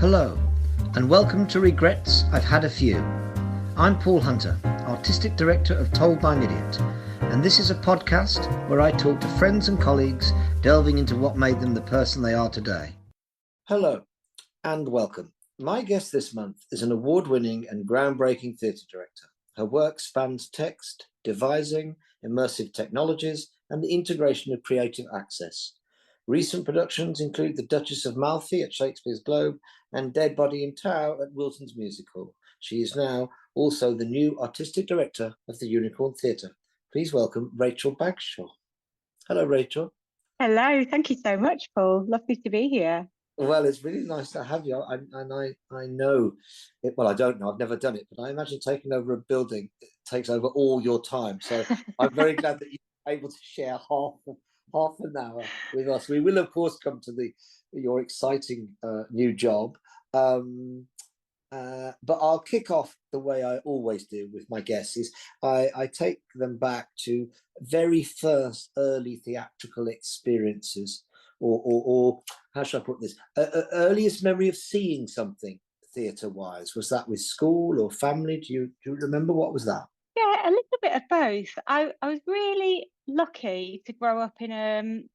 Hello, and welcome to Regrets I've Had a Few. I'm Paul Hunter, Artistic Director of Told by an Idiot, and this is a podcast where I talk to friends and colleagues delving into what made them the person they are today. Hello, and welcome. My guest this month is an award-winning and groundbreaking theatre director. Her work spans text, devising, immersive technologies, and the integration of creative access. Recent productions include The Duchess of Malfi at Shakespeare's Globe and Dead Body in Tow at Wilton's Musical. She is now also the new artistic director of the Unicorn Theatre. Please welcome Rachel Bagshaw. Hello, Rachel. Hello, thank you so much, Paul. Lovely to be here. Well, it's really nice to have you. I know it. Well, I don't know. I've never done it, but I imagine taking over a building takes over all your time. So I'm very glad that you're able to share half an hour with us. We will, of course, come to your exciting new job. But I'll kick off the way I always do with my guests. Is I take them back to very first early theatrical experiences, or how should I put this? Earliest memory of seeing something theatre-wise. Was that with school or family? Do you remember? What was that? Yeah, a little bit of both. I was really lucky to grow up in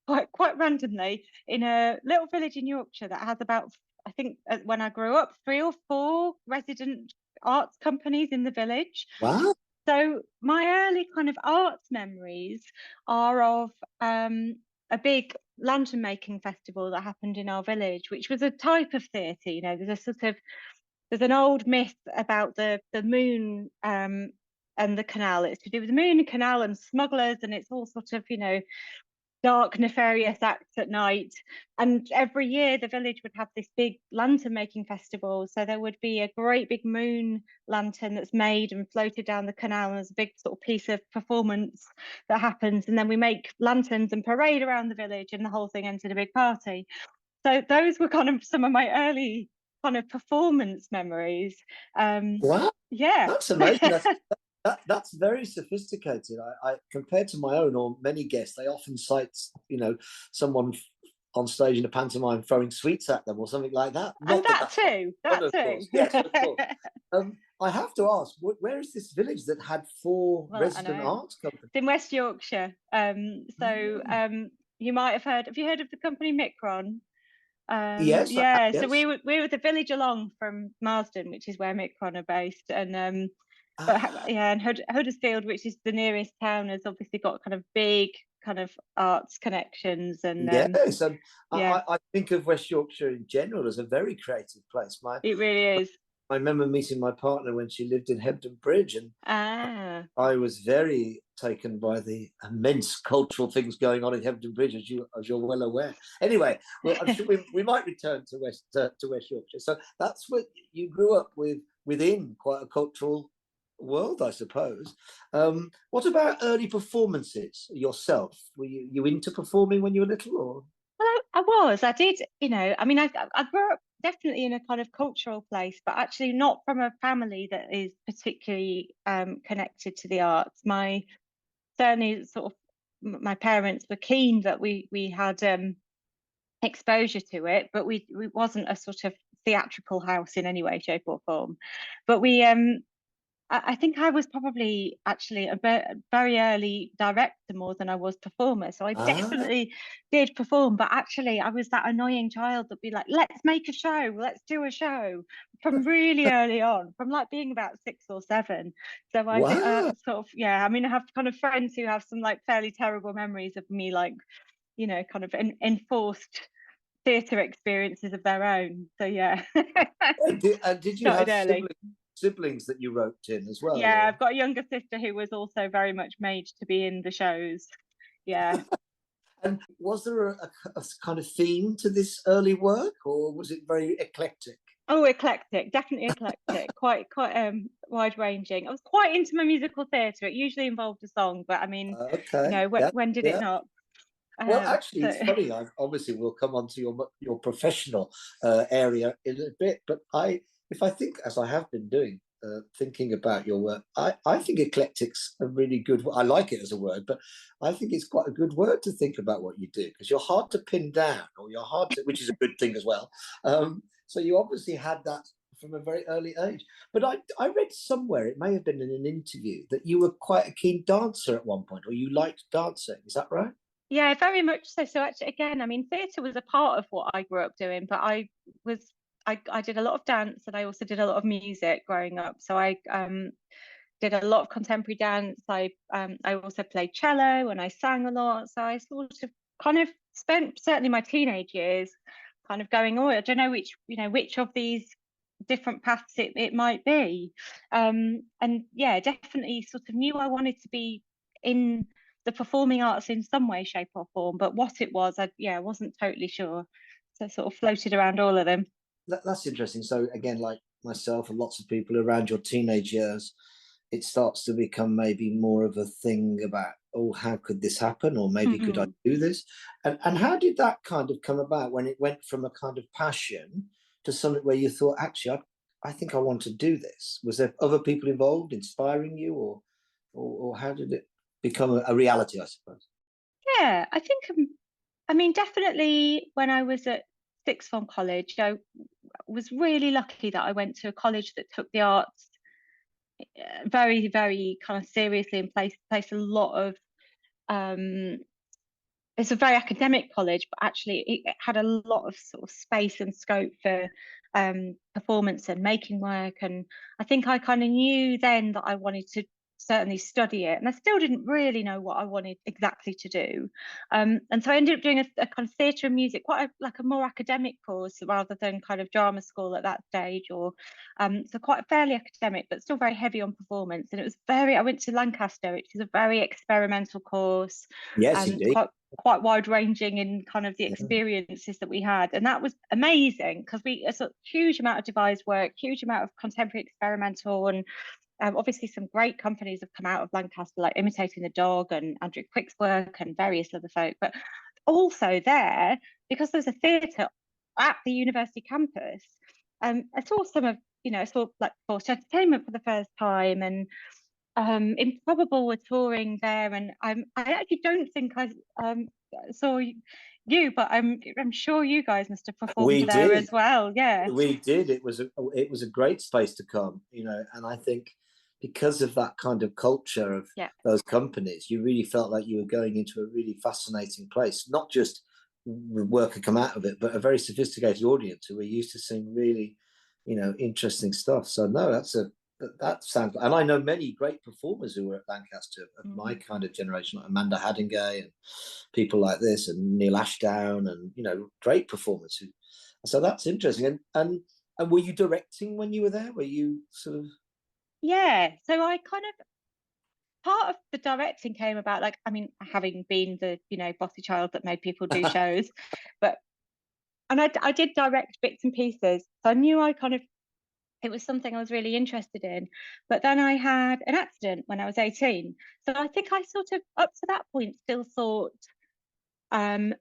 quite randomly in a little village in Yorkshire that has about, I think when I grew up, 3 or 4 resident arts companies in the village. Wow. So my early kind of arts memories are of a big lantern making festival that happened in our village, which was a type of theatre. You know, there's an old myth about the moon and the canal. It's to do with the moon and canal and smugglers, and it's all sort of, you know, dark, nefarious acts at night. And every year the village would have this big lantern making festival. So there would be a great big moon lantern that's made and floated down the canal, and there's a big sort of piece of performance that happens. And then we make lanterns and parade around the village, and the whole thing ends in a big party. So those were kind of some of my early kind of performance memories. Wow. Yeah. That's amazing. That's very sophisticated. I compared to my own or many guests, they often cite, you know, someone on stage in a pantomime throwing sweets at them or something like that. And that too. Yes, of course. I have to ask, where is this village that had 4 resident arts companies? It's in West Yorkshire. You might have heard. Have you heard of the company Micron? Yes. Yeah. Yes. So we were the village along from Marsden, which is where Micron are based, and and Huddersfield, which is the nearest town, has obviously got kind of big kind of arts connections. And yes, I think of West Yorkshire in general as a very creative place. It really is. I remember meeting my partner when she lived in Hebden Bridge, and I was very taken by the immense cultural things going on in Hebden Bridge, as you're well aware. Anyway, well, I'm sure we might return to West Yorkshire. So that's what you grew up within quite a cultural world, I suppose. What about early performances yourself? Were you into performing when you were little, or? Well, I did, you know, I mean, I grew up definitely in a kind of cultural place, but actually not from a family that is particularly connected to the arts. Certainly sort of my parents were keen that we had exposure to it, but we wasn't a sort of theatrical house in any way, shape or form. But I think I was probably actually a very early director more than I was performer. So I definitely did perform, but actually I was that annoying child that'd be like, let's make a show, let's do a show, from really early on, from like being about 6 or 7. So I think sort of, yeah, I mean, I have kind of friends who have some like fairly terrible memories of me, like, you know, kind of enforced theatre experiences of their own. So yeah. Did you have siblings that you roped in as well? Yeah, I've got a younger sister who was also very much made to be in the shows. Yeah. And was there a kind of theme to this early work, or was it very eclectic? Oh, eclectic, definitely eclectic. quite wide ranging. I was quite into my musical theatre. It usually involved a song, but I mean, you know, when did it not? Well, actually, it's funny. Obviously, we'll come on to your professional area in a bit, but if I think, as I have been doing, thinking about your work, I think eclectic's a really good. I like it as a word, but I think it's quite a good word to think about what you do, because you're hard to pin down, or you're hard to, which is a good thing as well. So you obviously had that from a very early age. But I read somewhere, it may have been in an interview, that you were quite a keen dancer at one point, or you liked dancing. Is that right? Yeah, very much so. So actually, again, I mean, theatre was a part of what I grew up doing, but was I did a lot of dance and I also did a lot of music growing up. So I did a lot of contemporary dance. I also played cello and I sang a lot. So I sort of kind of spent certainly my teenage years kind of going, oh, I don't know which of these different paths it might be. And yeah, definitely sort of knew I wanted to be in the performing arts in some way, shape, or form, but what it was, I wasn't totally sure. So sort of floated around all of them. That's interesting. So again, like myself and lots of people around your teenage years, it starts to become maybe more of a thing about, oh, how could this happen? Or maybe could I Mm. do this? And how did that kind of come about when it went from a kind of passion to something where you thought, actually, I think I want to do this? Was there other people involved inspiring you, or how did it become a reality, I suppose? Yeah, I think I mean, definitely when I was at sixth form college, I was really lucky that I went to a college that took the arts very, very kind of seriously and placed a lot of um it's a very academic college, but actually it had a lot of sort of space and scope for performance and making work. And I think I kind of knew then that I wanted to certainly study it, and I still didn't really know what I wanted exactly to do. And so I ended up doing a kind of theatre and music, quite like a more academic course rather than kind of drama school at that stage, or so quite fairly academic, but still very heavy on performance. And it was I went to Lancaster, which is a very experimental course, Yes, indeed. quite wide ranging in kind of the Yeah. experiences that we had, and that was amazing because it's a huge amount of devised work, huge amount of contemporary experimental, and obviously some great companies have come out of Lancaster, like Imitating the Dog and Andrew Quick's work and various other folk. But also there, because there's a theatre at the university campus, I saw some of I saw like forced entertainment for the first time, and Improbable were touring there, and I actually don't think I saw you, but I'm sure you guys must have performed We there did. as well. Yeah, We did. It was a great space to come, and I think because of that kind of culture of yeah, those companies, you really felt like you were going into a really fascinating place. Not just the work had come out of it, but a very sophisticated audience who were used to seeing really, interesting stuff. So no, that sounds. And I know many great performers who were at Lancaster of my mm. kind of generation, like Amanda Haddingay and people like this, and Neil Ashdown, and great performers who. So that's interesting. And were you directing when you were there? Were you sort of? Yeah. So I kind of part of the directing came about, like, I mean, having been the bossy child that made people do shows, but and I did direct bits and pieces, so I knew I kind of it was something I was really interested in. But then I had an accident when I was 18. So I think I sort of, up to that point, still thought um,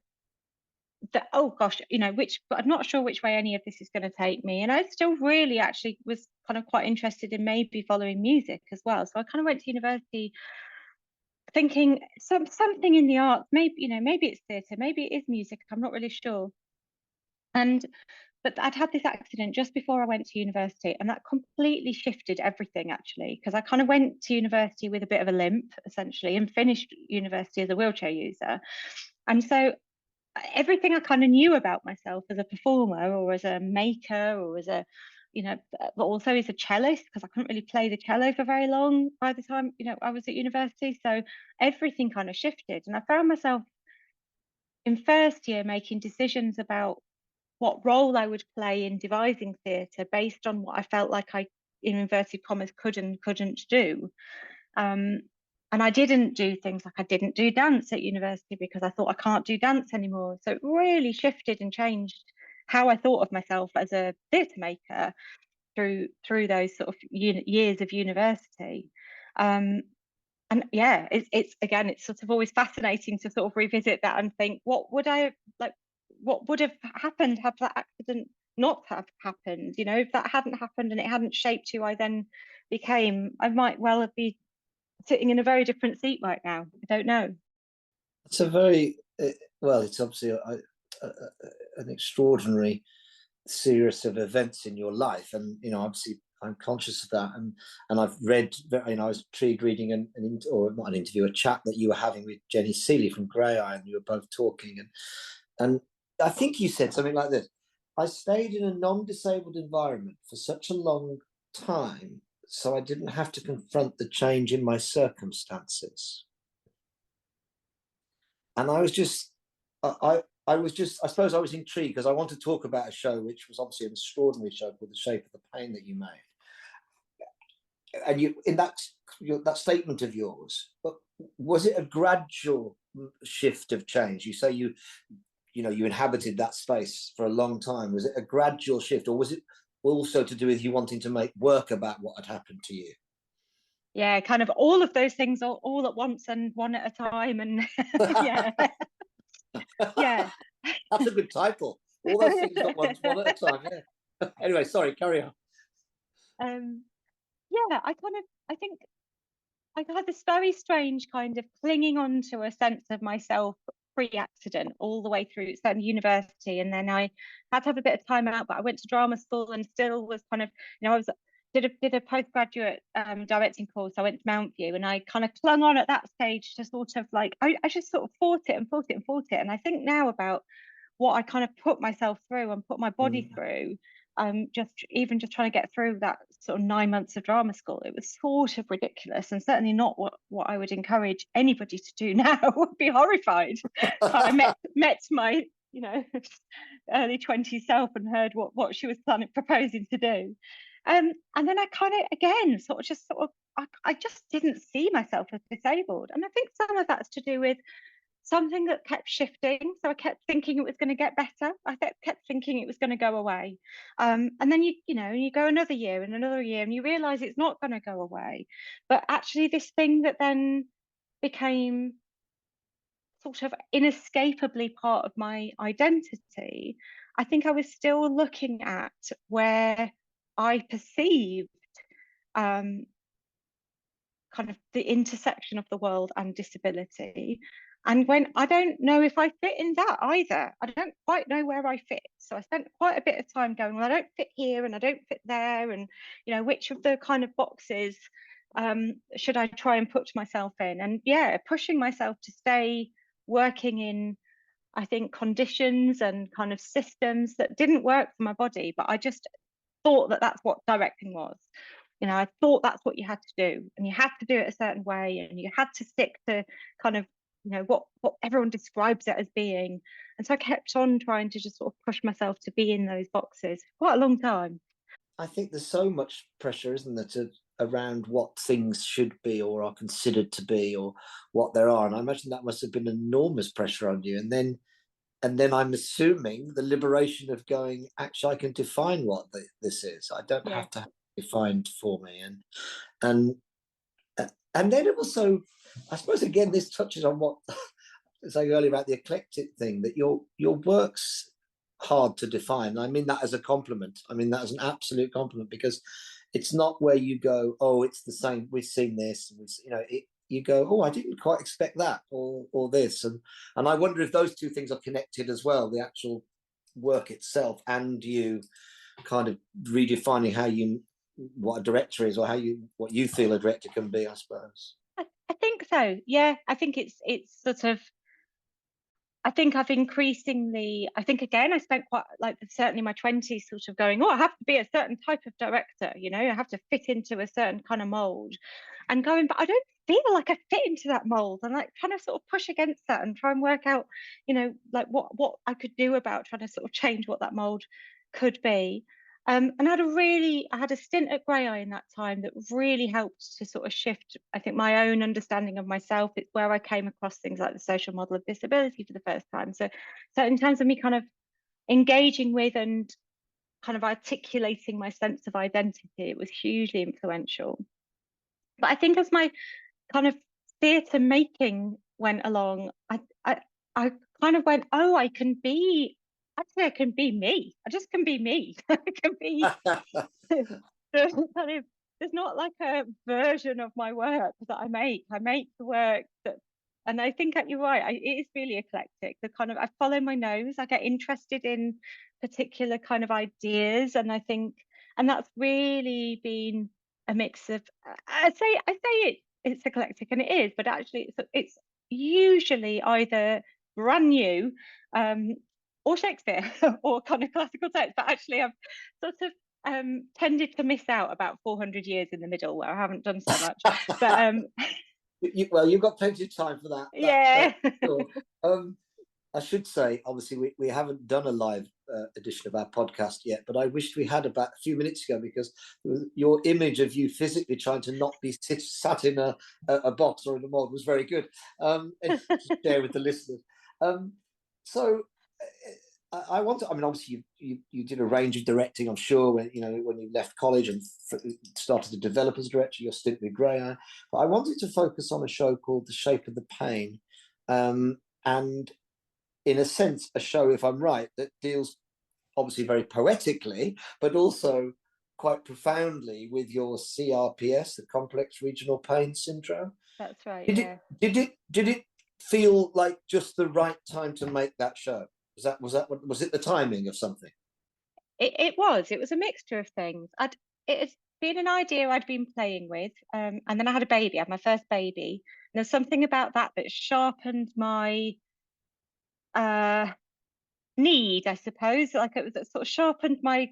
that, oh gosh, but I'm not sure which way any of this is going to take me. And I still really actually was kind of quite interested in maybe following music as well. So I kind of went to university thinking something in the arts, maybe it's theatre, maybe it is music. I'm not really sure. And but I'd had this accident just before I went to university, and that completely shifted everything actually, because I kind of went to university with a bit of a limp essentially and finished university as a wheelchair user. And so everything I kind of knew about myself as a performer or as a maker or as a but also as a cellist, because I couldn't really play the cello for very long by the time I was at university. So everything kind of shifted, and I found myself in first year making decisions about what role I would play in devising theatre based on what I felt like I, in inverted commas, could and couldn't do. Um, and I didn't do things like I didn't do dance at university because I thought I can't do dance anymore. So it really shifted and changed how I thought of myself as a theatre maker through those sort of years of university. Um, and yeah, it's again, it's sort of always fascinating to sort of revisit that and think, what would have happened had that accident not have happened? If that hadn't happened and it hadn't shaped who I then became, I might well be sitting in a very different seat right now. I don't know. It's a very well. It's obviously an extraordinary series of events in your life, and obviously I'm conscious of that, and I've read, I was intrigued reading or not an interview, a chat that you were having with Jenny Seeley from Grey Eye, and you were both talking, and I think you said something like this: I stayed in a non-disabled environment for such a long time, so I didn't have to confront the change in my circumstances. And I was just, I suppose I was intrigued because I want to talk about a show which was obviously an extraordinary show called The Shape of the Pain that you made. And you, in that statement of yours, was it a gradual shift of change? You say you inhabited that space for a long time. Was it a gradual shift, or was it also to do with you wanting to make work about what had happened to you? Yeah, kind of all of those things all at once and one at a time. And yeah, yeah. That's a good title. All those things at once, one at a time. Yeah. Anyway, sorry, carry on. Yeah, I think I had this very strange kind of clinging on to a sense of myself pre-accident all the way through university, and then I had to have a bit of time out, but I went to drama school and still was kind of, I was did a postgraduate directing course. I went to Mountview, and I kind of clung on at that stage to sort of like I just sort of fought it and fought it and fought it. And I think now about what I kind of put myself through and put my body through, just trying to get through that sort of 9 months of drama school, it was sort of ridiculous, and certainly not what I would encourage anybody to do now. Would be horrified if I met my early 20s self and heard what she was proposing to do. And then I kind of again sort of I just didn't see myself as disabled, and I think some of that's to do with something that kept shifting. So I kept thinking it was going to get better. I kept thinking it was going to go away. And then you go another year and another year, and you realize it's not going to go away. But actually, this thing that then became sort of inescapably part of my identity, I think I was still looking at where I perceived kind of the intersection of the world and disability. And when I don't know if I fit in that either, I don't quite know where I fit. So I spent quite a bit of time going, well, I don't fit here and I don't fit there. And, which of the kind of boxes should I try and put myself in? And yeah, pushing myself to stay working in, I think, conditions and kind of systems that didn't work for my body, but I just thought that that's what directing was. I thought that's what you had to do, and you had to do it a certain way, and you had to stick to kind of, what everyone describes it as being. And so I kept on trying to just sort of push myself to be in those boxes for quite a long time. I think there's so much pressure, isn't there, around what things should be or are considered to be or what there are. And I imagine that must have been enormous pressure on you. And then I'm assuming the liberation of going, actually, I can define what this is. I don't have to have it defined for me. And then it also, I suppose, again, this touches on what I was saying earlier about the eclectic thing, that your work's hard to define. I mean that as a compliment. I mean that as an absolute compliment, because it's not where you go, oh, it's the same. We've seen this, you go, oh, I didn't quite expect that, or this, and I wonder if those two things are connected as well: the actual work itself and you kind of redefining what a director is, or what you feel a director can be, I suppose. I think so. Yeah, I think it's sort of. I think I've increasingly, I think again, I spent quite like certainly my 20s sort of going, oh, I have to be a certain type of director, I have to fit into a certain kind of mold, and going, but I don't feel like I fit into that mold, and like trying to sort of push against that and try and work out, like what I could do about trying to sort of change what that mold could be. And I had a stint at Grey Eye in that time that really helped to sort of shift, I think, my own understanding of myself. It's where I came across things like the social model of disability for the first time. So in terms of me kind of engaging with and kind of articulating my sense of identity, it was hugely influential. But I think as my kind of theatre making went along, I kind of went, oh, I can be me. I just can be me. I can be there's not like a version of my work that I make. I make the work that And I think that you're right. It is really eclectic. The kind of I follow my nose. I get interested in particular kind of ideas, and I think, and that's really been a mix of. It's eclectic, and it is, but actually it's usually either brand new, or Shakespeare, or kind of classical text. But actually, I've sort of tended to miss out about 400 years in the middle where I haven't done so much. But Well, you've got plenty of time for that. yeah. Sure. I should say, obviously, we haven't done a live edition of our podcast yet, but I wished we had about a few minutes ago, because your image of you physically trying to not be sat in a box or in a mold was very good, and to share with the listeners. So I want to. I mean, obviously, you did a range of directing. I'm sure when you left college and started to develop as a director, your stint with Grey. But I wanted to focus on a show called The Shape of the Pain, and in a sense, a show, if I'm right, that deals obviously very poetically, but also quite profoundly with your CRPS, the complex regional pain syndrome. That's right. Did it feel like just the right time to make that show? Was it the timing of something? It was a mixture of things. It's been an idea I'd been playing with, and then I had a baby. I had my first baby. And there's something about that sharpened my need, I suppose. Like it sort of sharpened my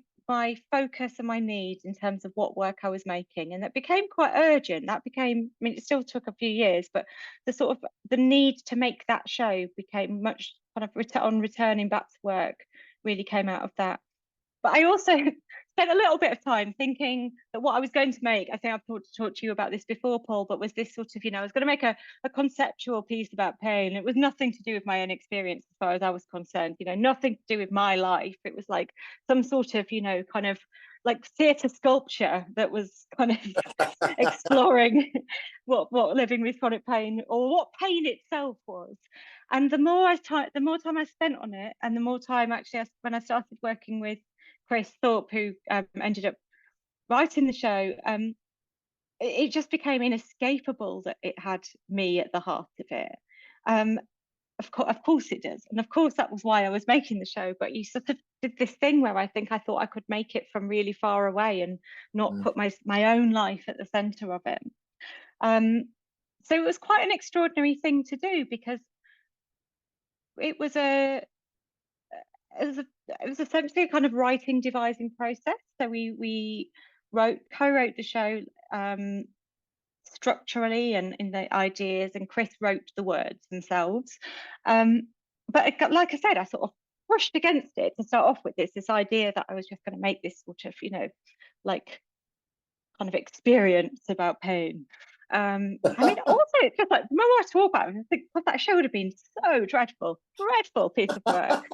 focus and my need in terms of what work I was making, and that became quite urgent. I mean, it still took a few years, but the need to make that show became much kind of returning back to work really came out of that. But I also spent a little bit of time thinking that what I was going to make, I think I've talked to you about this before, Paul, but was this sort of, I was going to make a conceptual piece about pain. It was nothing to do with my own experience as far as I was concerned, nothing to do with my life. It was like some sort of, kind of like theatre sculpture that was kind of exploring what living with chronic pain, or what pain itself was. And the more time I spent on it, and the more time actually when I started working with Chris Thorpe, who ended up writing the show, it just became inescapable that it had me at the heart of it. Of course it does, and of course that was why I was making the show. But you sort of did this thing where I thought I could make it from really far away and not put my own life at the centre of it. So it was quite an extraordinary thing to do, because it was essentially a kind of writing, devising process. So we co-wrote the show structurally and in the ideas, and Chris wrote the words themselves. But like I said, I sort of pushed against it to start off with, this idea that I was just going to make this sort of, like kind of experience about pain. I mean, also, it's just like the more I talk about it, I think, God, that show would have been so dreadful piece of work.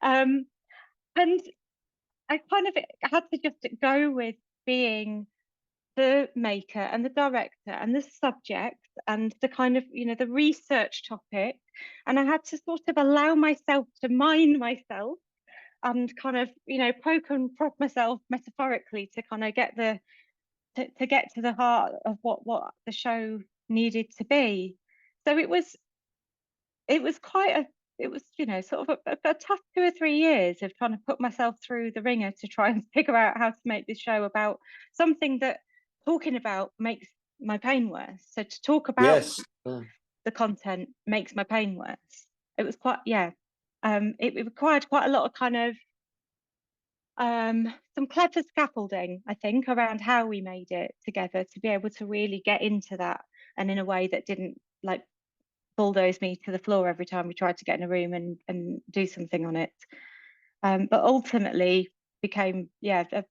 And I kind of had to just go with being the maker and the director and the subject and the kind of, the research topic. And I had to sort of allow myself to mine myself and kind of, poke and prod myself metaphorically to kind of get to get to the heart of what the show needed to be. So it was sort of a tough 2 or 3 years of trying to put myself through the ringer to try and figure out how to make this show about something that talking about makes my pain worse. So to talk about the content makes my pain worse. It was quite, it required quite a lot of kind of some clever scaffolding, I think, around how we made it together to be able to really get into that, and in a way that didn't like bulldoze me to the floor every time we tried to get in a room and do something on it. But ultimately became a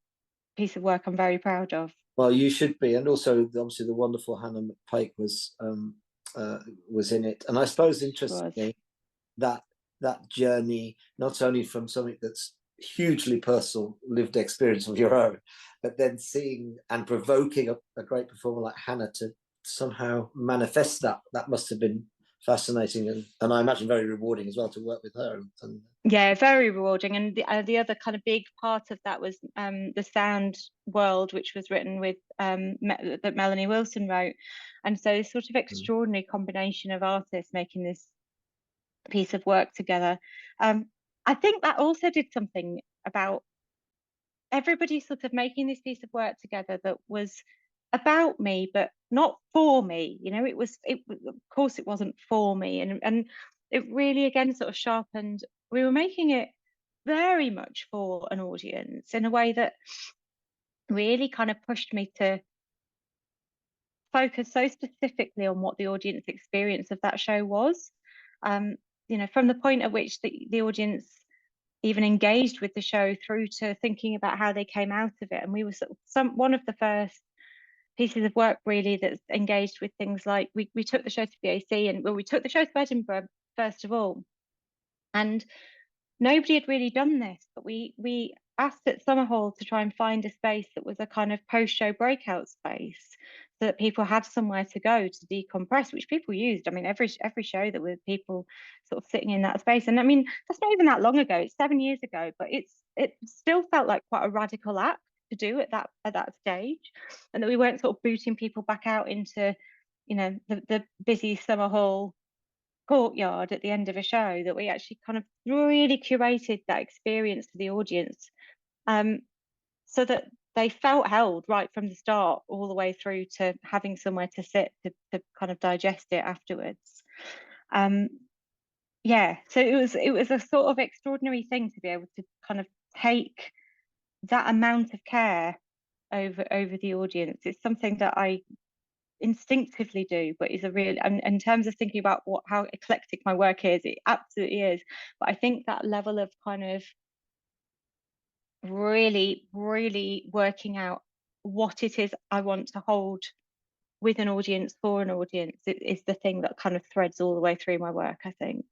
piece of work I'm very proud of. Well, you should be, and also obviously the wonderful Hannah McPake was in it, and I suppose interestingly that journey, not only from something that's hugely personal, lived experience of your own, but then seeing and provoking a great performer like Hannah to somehow manifest that must have been fascinating, and I imagine very rewarding as well to work with her. And Yeah, very rewarding. And the other kind of big part of that was the sound world, which was written with that Melanie Wilson wrote. And so this sort of extraordinary combination of artists making this piece of work together. I think that also did something about everybody sort of making this piece of work together that was about me, but not for me. You know, of course it wasn't for me. And it really again sort of sharpened. We were making it very much for an audience in a way that really kind of pushed me to focus so specifically on what the audience experience of that show was. Um, you know, from the point at which the audience even engaged with the show through to thinking about how they came out of it. And we were sort of one of the first pieces of work really that's engaged with things like we took the show to BAC and well, we took the show to Edinburgh first of all. And nobody had really done this, but we asked at Summerhall to try and find a space that was a kind of post-show breakout space so that people had somewhere to go to decompress, which people used. I mean, every show that were people sort of sitting in that space. And I mean, that's not even that long ago, it's 7 years ago, but it still felt like quite a radical act to do at that stage. And that we weren't sort of booting people back out into, you know, the busy Summerhall courtyard at the end of a show, that we actually kind of really curated that experience for the audience, so that they felt held right from the start all the way through to having somewhere to sit to kind of digest it afterwards. Yeah, so it was a sort of extraordinary thing to be able to kind of take that amount of care over the audience. It's something that I instinctively do, but is a real, and in terms of thinking about how eclectic my work is, it absolutely is. But I think that level of kind of really, really working out what it is I want to hold with an audience for an audience is the thing that kind of threads all the way through my work, I think.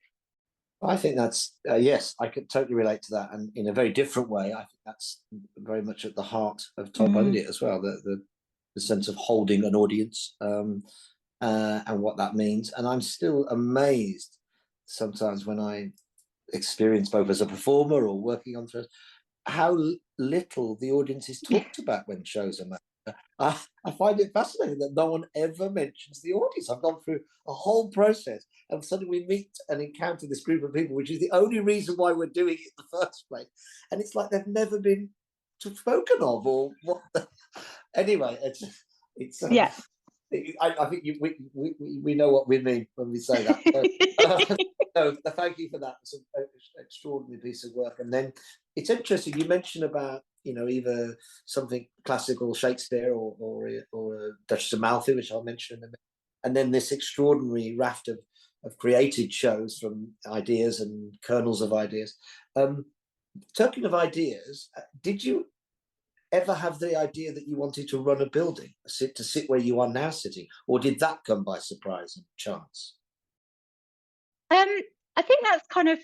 I think that's yes, I could totally relate to that, and in a very different way. I think that's very much at the heart of Told by Idiot as well. The sense of holding an audience, and what that means. And I'm still amazed sometimes when I experience both as a performer or working on shows, how little the audience is talked about when shows are made. I find it fascinating that no one ever mentions the audience. I've gone through a whole process, and suddenly we meet and encounter this group of people, which is the only reason why we're doing it in the first place. And it's like they've never been spoken of, or what? Anyway, it's Yeah. I think we know what we mean when we say that. So thank you for that. It's an extraordinary piece of work. And then it's interesting you mentioned about, you know, either something classical Shakespeare or Duchess of Malfi, which I'll mention in a minute, and then this extraordinary raft of created shows from ideas and kernels of ideas. Talking of ideas, did you ever have the idea that you wanted to run a building, to sit where you are now sitting, or did that come by surprise and chance? I think that's kind of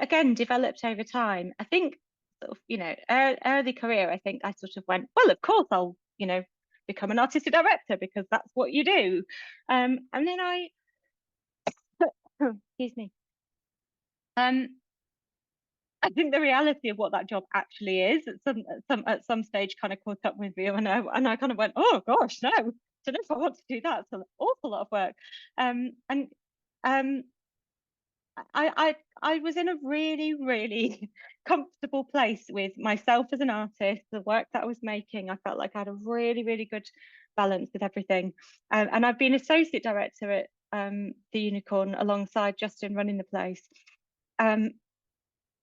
again developed over time. I think sort of, you know, early career, I think I sort of went, well, of course I'll, you know, become an artistic director because that's what you do. And then excuse me. I think the reality of what that job actually is at some stage kind of caught up with me, and I kind of went, oh gosh, no, don't know if I want to do that. It's an awful lot of work. And I was in a really, really comfortable place with myself as an artist, the work that I was making. I felt like I had a really, really good balance with everything. And I've been associate director at the Unicorn alongside Justin running the place.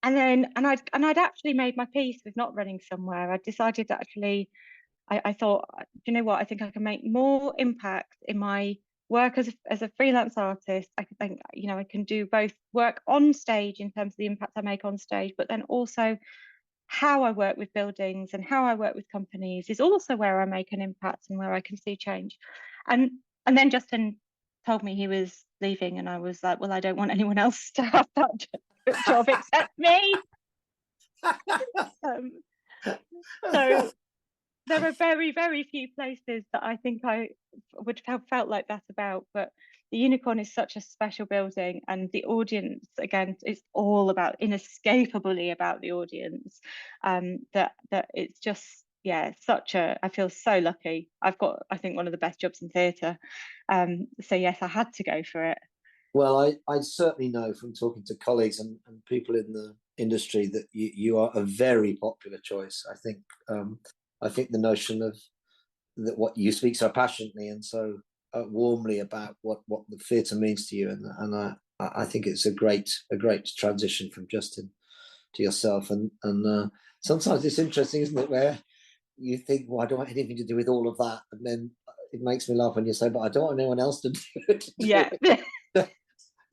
I'd actually made my peace with not running somewhere. I decided that actually I thought, you know what, I think I can make more impact in my work as a freelance artist. I think, you know, I can do both work on stage in terms of the impact I make on stage, but then also how I work with buildings and how I work with companies is also where I make an impact and where I can see change. And then Justin told me he was leaving, and I was like, well, I don't want anyone else to have that job except me. So there are very, very few places that I think I would have felt like that about. But the Unicorn is such a special building, and the audience, again, it's all about, inescapably about the audience. That it's just, yeah, I feel so lucky. I've got, I think, one of the best jobs in theatre. So yes, I had to go for it. Well, I certainly know from talking to colleagues and people in the industry that you are a very popular choice. I think the notion of that what you speak so passionately and so warmly about what the theatre means to you, and I think it's a great transition from Justin to yourself, and sometimes it's interesting, isn't it, where you think, well, I don't want anything to do with all of that, and then it makes me laugh when you say, but I don't want anyone else to do it. Yeah.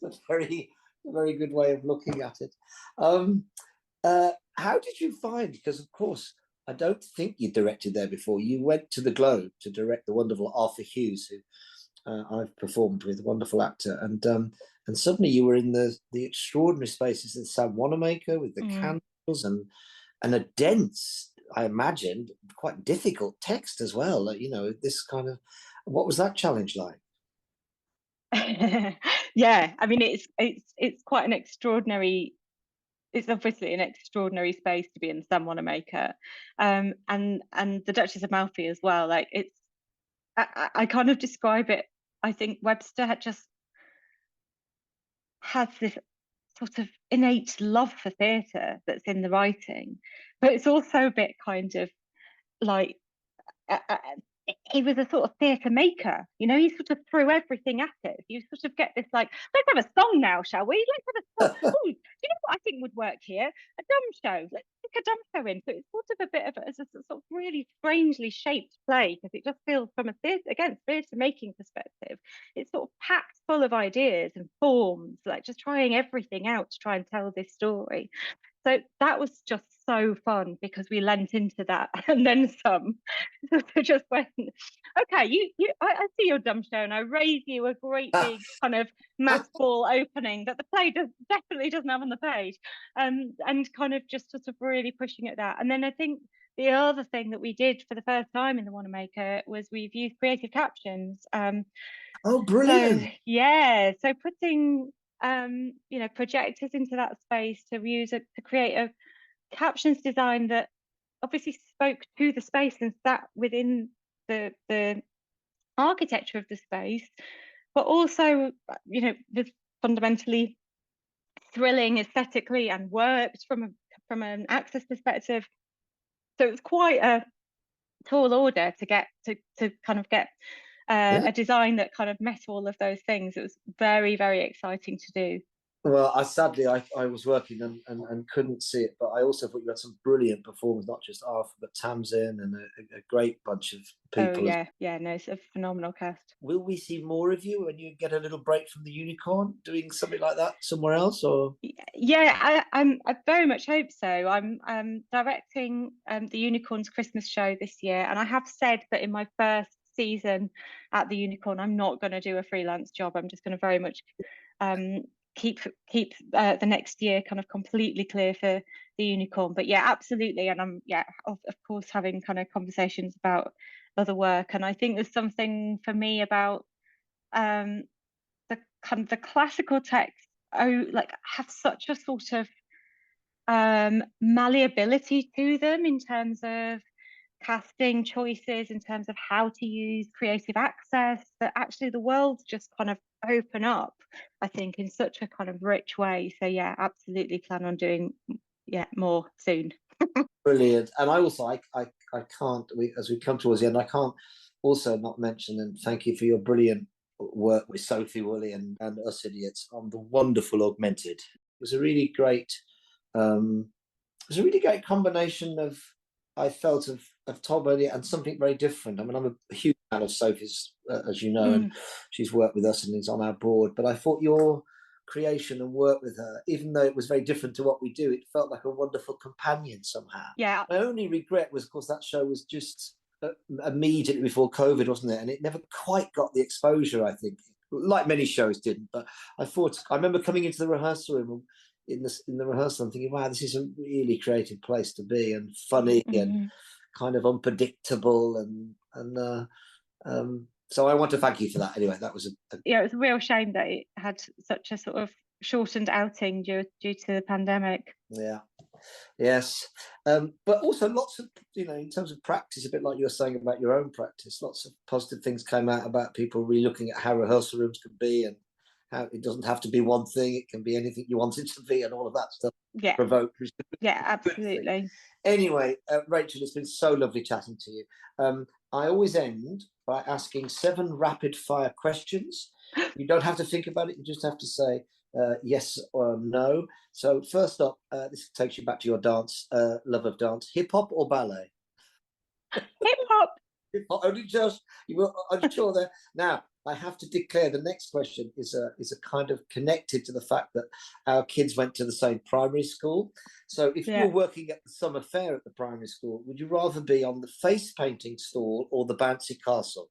It's a very good way of looking at it. How did you find, because of course I don't think you directed there before, you went to the Globe to direct the wonderful Arthur Hughes, who I've performed with, wonderful actor, and suddenly you were in the extraordinary spaces of Sam Wanamaker with the candles and a dense, I imagined, quite difficult text as well. Like, this kind of, what was that challenge like? Yeah, I mean, it's quite an extraordinary. It's obviously an extraordinary space to be in, Sam Wanamaker, and the Duchess of Malfi as well. Like, it's, I kind of describe it. I think Webster has this sort of innate love for theatre that's in the writing, but it's also a bit kind of like, he was a sort of theatre maker, he sort of threw everything at it. You sort of get this, like, let's have a song now, shall we? Let's have a song. Oh, do you know what I think would work here? A dumb show. Let's stick a dumb show in. So it's sort of a bit of a sort of really strangely shaped play, because it just feels, from a theatre making perspective, it's sort of packed full of ideas and forms, like just trying everything out to try and tell this story. So that was just so fun, because we lent into that and then some. So just went, okay, I see your dumb show, and I raise you a great big kind of math ball opening that the play definitely doesn't have on the page, and kind of just sort of really pushing at that. And then I think the other thing that we did for the first time in the Wanamaker was we've used creative captions. Oh, brilliant! So yeah, so putting projectors into that space to create a captions design that obviously spoke to the space and sat within the architecture of the space, but also was fundamentally thrilling aesthetically and worked from an access perspective. So it was quite a tall order to get to kind of get a design that kind of met all of those things. It was very, very exciting to do. Well, sadly, I was working and couldn't see it, but I also thought you had some brilliant performers, not just Arthur, but Tamsin and a great bunch of people. Oh, yeah, no, it's a phenomenal cast. Will we see more of you when you get a little break from the Unicorn, doing something like that somewhere else? Or yeah, I very much hope so. I'm directing the Unicorn's Christmas show this year, and I have said that in my first season at the Unicorn, I'm not going to do a freelance job. I'm just going to very much keep the next year kind of completely clear for the Unicorn. But yeah, absolutely, and I'm of course having kind of conversations about other work. And I think there's something for me about the kind of the classical texts, like, have such a sort of malleability to them in terms of casting choices, in terms of how to use creative access, that actually the worlds just kind of open up, I think, in such a kind of rich way. So yeah, absolutely plan on doing more soon. brilliant. And I also I can't, as we come towards the end, I can't also not mention, and thank you for your brilliant work with Sophie Woolley and Us Idiots on the wonderful Augmented. It was a really great combination of, I felt, of Tom Burnett and something very different. I mean, I'm a huge fan of Sophie's, as you know, and she's worked with us and is on our board. But I thought your creation and work with her, even though it was very different to what we do, it felt like a wonderful companion somehow. Yeah. My only regret was, of course, that show was just immediately before COVID, wasn't it? And it never quite got the exposure, I think, like many shows didn't. But I remember coming into the rehearsal room in the rehearsal, I'm thinking, wow, this is a really creative place to be, and funny and kind of unpredictable, and So I want to thank you for that. Anyway, that was Yeah, it was a real shame that it had such a sort of shortened outing due to the pandemic. Yeah. Yes. But also lots of, in terms of practice, a bit like you were saying about your own practice, lots of positive things came out about people re-looking at how rehearsal rooms can be and how it doesn't have to be one thing. It can be anything you want it to be and all of that stuff. Yeah. Provoked. Yeah, absolutely. Anyway, Rachel, it's been so lovely chatting to you. I always end by asking 7 rapid fire questions. You don't have to think about it. You just have to say yes or no. So first up, this takes you back to your dance, love of dance. Hip hop or ballet? Hip hop. Only just, you were unsure there. Now, I have to declare the next question is a kind of connected to the fact that our kids went to the same primary school. So if you're working at the summer fair at the primary school, would you rather be on the face painting stall or the bouncy castle?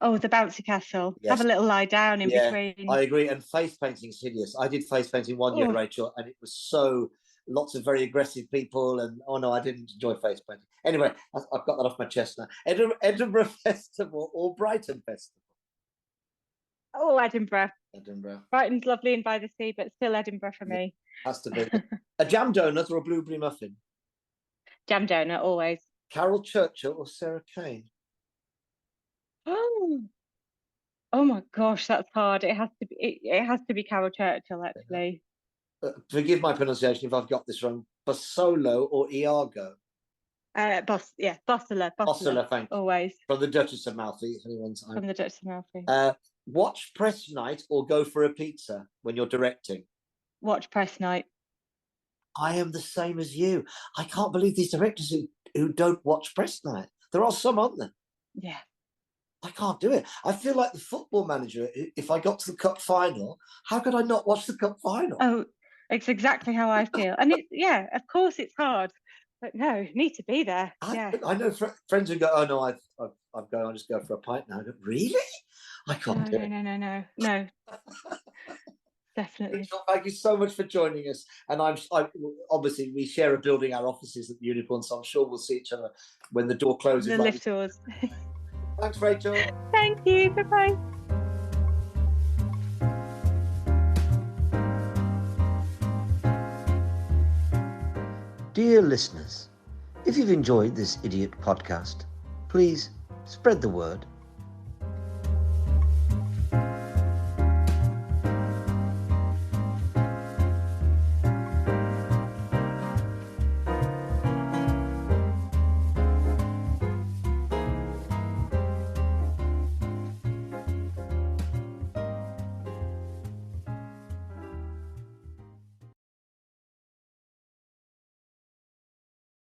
Oh, the bouncy castle. Yes. Have a little lie down in between. I agree. And face painting is hideous. I did face painting one year, Rachel, and it was so lots of very aggressive people. And I didn't enjoy face painting. Anyway, I've got that off my chest now. Edinburgh Festival or Brighton Festival? Oh, Edinburgh. Edinburgh. Brighton's lovely and by the sea, but still Edinburgh for me. Has to be. A jam donut or a blueberry muffin? Jam donut, always. Carol Churchill or Sarah Kane? Oh my gosh, that's hard. It has to be Carol Churchill, actually. Forgive my pronunciation if I've got this wrong. Bossolo or Iago? Bossolo, thank you. Always. From the Duchess of Malfi, From the Duchess of Malfi. Watch press night or go for a pizza when you're directing? Watch press night. I am the same as you. I can't believe these directors who don't watch press night. There are some, aren't there? Yeah. I can't do it. I feel like the football manager. If I got to the cup final, how could I not watch the cup final? Oh, it's exactly how I feel. And of course it's hard, but no, need to be there. I know friends who go, oh no, I've gone, I'll just go for a pint now. I go, really? I can't do it. No. Definitely. Rachel, thank you so much for joining us. And I obviously we share a building, our offices at the Unicorn, so I'm sure we'll see each other when the door closes. The lift doors. Thanks, Rachel. Thank you. Bye-bye. Dear listeners, if you've enjoyed this idiot podcast, please spread the word